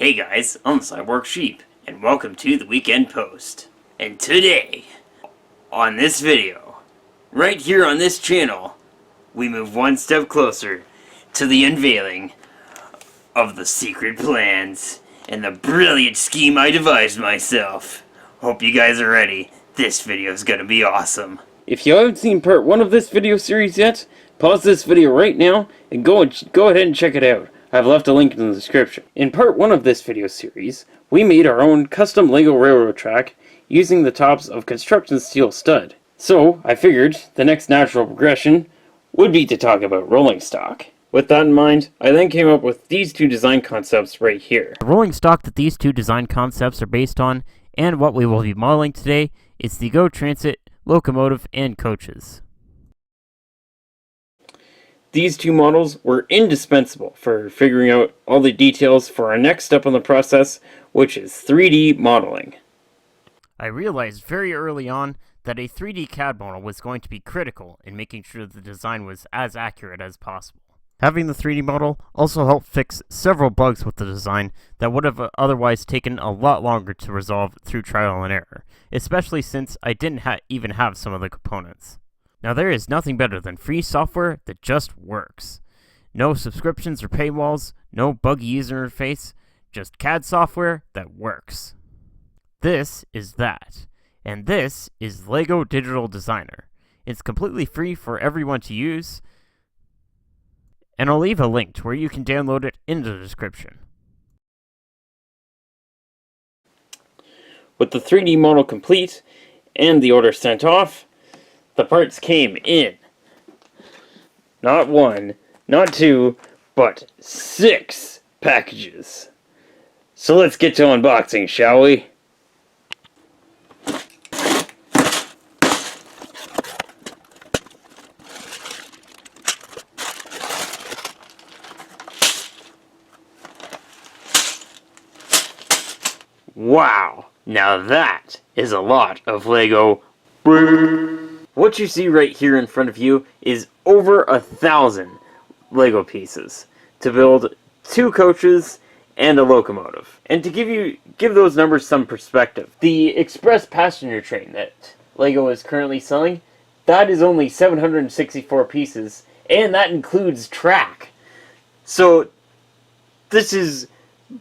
Hey guys, I'm Cyborg Sheep, and welcome to the Weekend Post. And today, on this video, right here on this channel, we move one step closer to the unveiling of the secret plans and the brilliant scheme I devised myself. Hope you guys are ready. This video is gonna be awesome. If you haven't seen part 1 of this video series yet, pause this video right now and go ahead and check it out. I've left a link in the description. In part 1 of this video series, we made our own custom LEGO railroad track using the tops of construction steel stud. So, I figured the next natural progression would be to talk about rolling stock. With that in mind, I then came up with these two design concepts right here. The rolling stock that these two design concepts are based on, and what we will be modeling today, is the GO Transit locomotive and coaches. These two models were indispensable for figuring out all the details for our next step in the process, which is 3D modeling. I realized very early on that a 3D CAD model was going to be critical in making sure that the design was as accurate as possible. Having the 3D model also helped fix several bugs with the design that would have otherwise taken a lot longer to resolve through trial and error, especially since I didn't even have some of the components. Now there is nothing better than free software that just works. No subscriptions or paywalls, no buggy user interface, just CAD software that works. This is that, and this is LEGO Digital Designer. It's completely free for everyone to use, and I'll leave a link to where you can download it in the description. With the 3D model complete and the order sent off, the parts came in. Not one, not two, but 6 packages. So let's get to unboxing, shall we? Wow, now that is a lot of LEGO. What you see right here in front of you is over 1,000 LEGO pieces to build 2 coaches and a locomotive. And to give those numbers some perspective, the express passenger train that LEGO is currently selling, that is only 764 pieces, and that includes track. So this is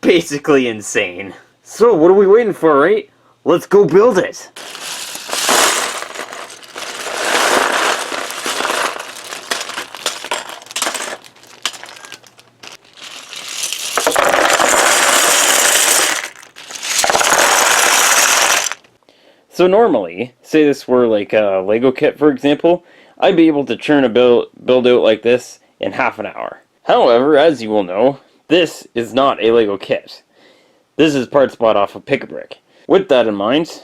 basically insane. So what are we waiting for, right? Let's go build it! So normally, say this were like a LEGO kit for example, I'd be able to churn a build out like this in half an hour. However, as you will know, this is not a LEGO kit. This is parts bought off of Pick-a-Brick. With that in mind,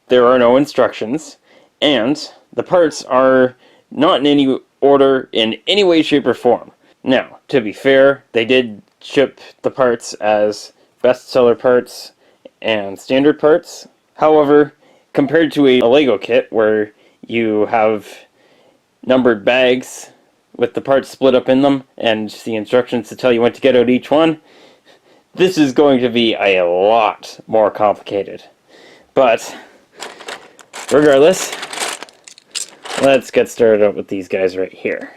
there are no instructions, and the parts are not in any order in any way, shape, or form. Now, to be fair, they did ship the parts as bestseller parts and standard parts. However, compared to a LEGO kit where you have numbered bags with the parts split up in them and the instructions to tell you when to get out each one, this is going to be a lot more complicated. But regardless, let's get started out with these guys right here.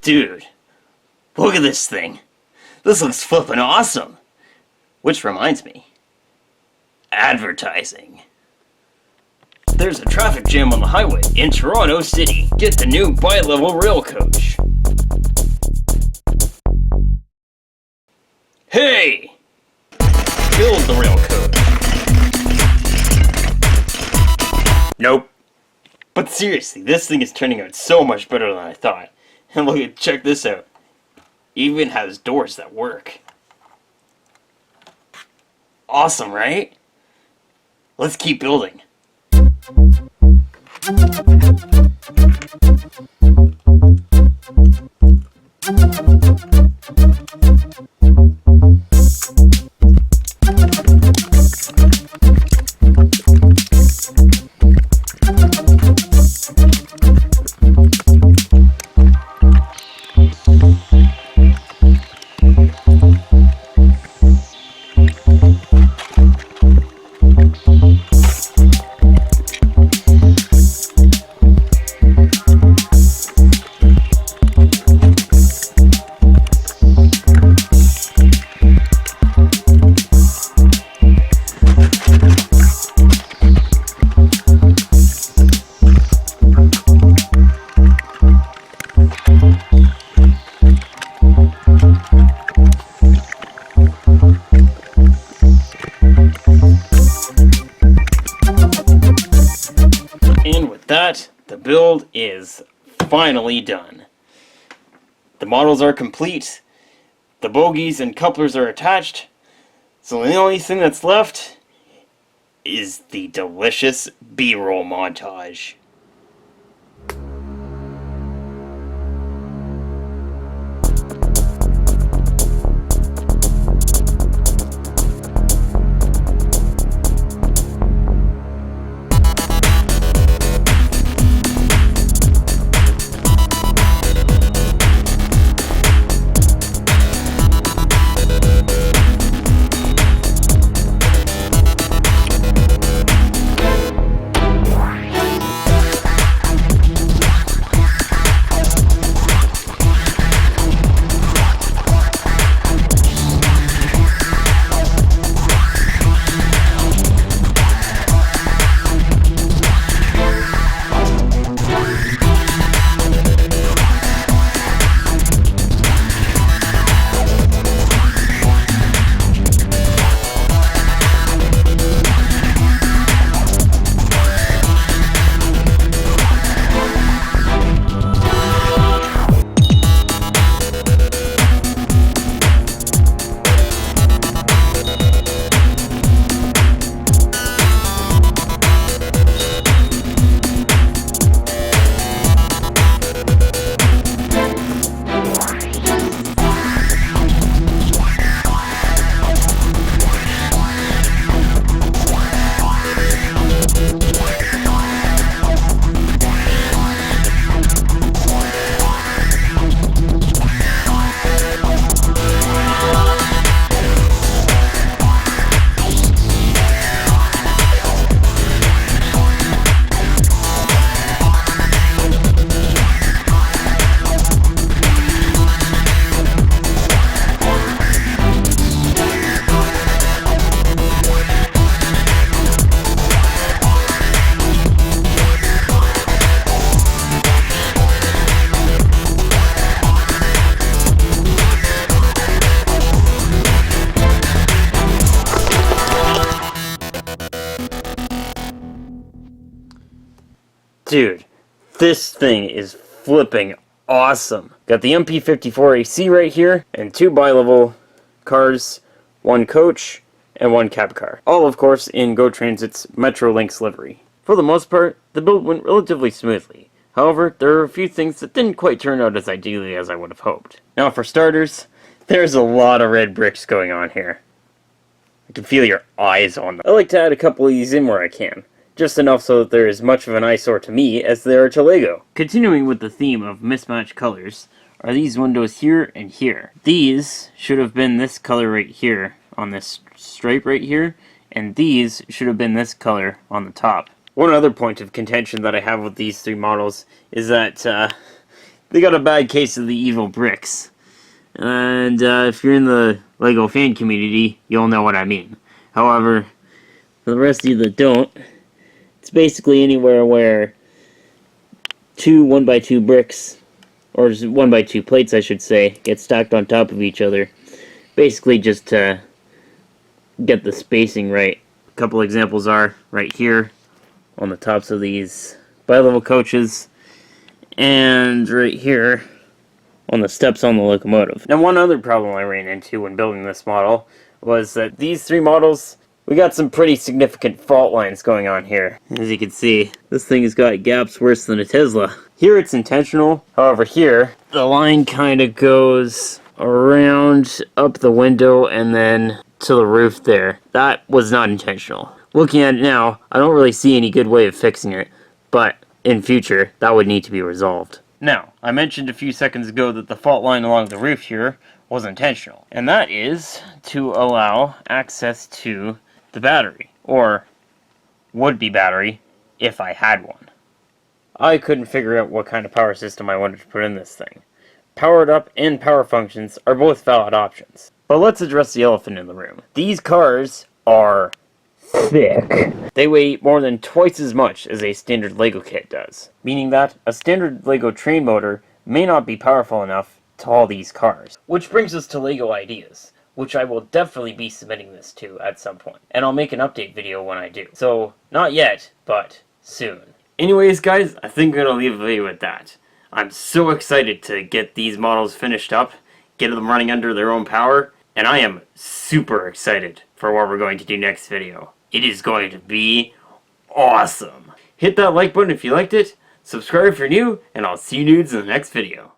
Dude, look at this thing. This looks flippin' awesome. Which reminds me, advertising. There's a traffic jam on the highway in Toronto City. Get the new bi-level rail coach. Hey! Build the rail coach. Nope. But seriously, this thing is turning out so much better than I thought. And look at, check this out. Even has doors that work. Awesome, right? Let's keep building. The build is finally done. The models are complete, the bogies and couplers are attached, so the only thing that's left is the delicious B-roll montage. Dude, this thing is flipping awesome. Got the MP54 AC right here, and 2 bi-level cars, 1 coach, and 1 cab car. All, of course, in Go Transit's Metrolinx livery. For the most part, the build went relatively smoothly. However, there are a few things that didn't quite turn out as ideally as I would have hoped. Now, for starters, there's a lot of red bricks going on here. I can feel your eyes on them. I like to add a couple of these in where I can. Just enough so that they're as much of an eyesore to me as they are to LEGO. Continuing with the theme of mismatched colors are these windows here and here. These should have been this color right here on this stripe right here, and these should have been this color on the top. One other point of contention that I have with these 3 models is that they got a bad case of the evil bricks. And if you're in the LEGO fan community, you'll know what I mean. However, for the rest of you that don't, it's basically anywhere where two 1x2 bricks, or 1x2 plates I should say, get stacked on top of each other. Basically just to get the spacing right. A couple examples are right here on the tops of these bi-level coaches, and right here on the steps on the locomotive. Now, one other problem I ran into when building this model was that these three models, we got some pretty significant fault lines going on here. As you can see, this thing has got gaps worse than a Tesla. Here it's intentional, however here, the line kind of goes around up the window and then to the roof there. That was not intentional. Looking at it now, I don't really see any good way of fixing it, but in future, that would need to be resolved. Now, I mentioned a few seconds ago that the fault line along the roof here was intentional, and that is to allow access to the battery, or would-be battery, if I had one. I couldn't figure out what kind of power system I wanted to put in this thing. Powered up and power functions are both valid options. But let's address the elephant in the room. These cars are thick. They weigh more than twice as much as a standard LEGO kit does, meaning that a standard LEGO train motor may not be powerful enough to haul these cars. Which brings us to LEGO Ideas, which I will definitely be submitting this to at some point. And I'll make an update video when I do. So, not yet, but soon. Anyways, guys, I think I'm going to leave the video at that. I'm so excited to get these models finished up, get them running under their own power, and I am super excited for what we're going to do next video. It is going to be awesome. Hit that like button if you liked it, subscribe if you're new, and I'll see you dudes in the next video.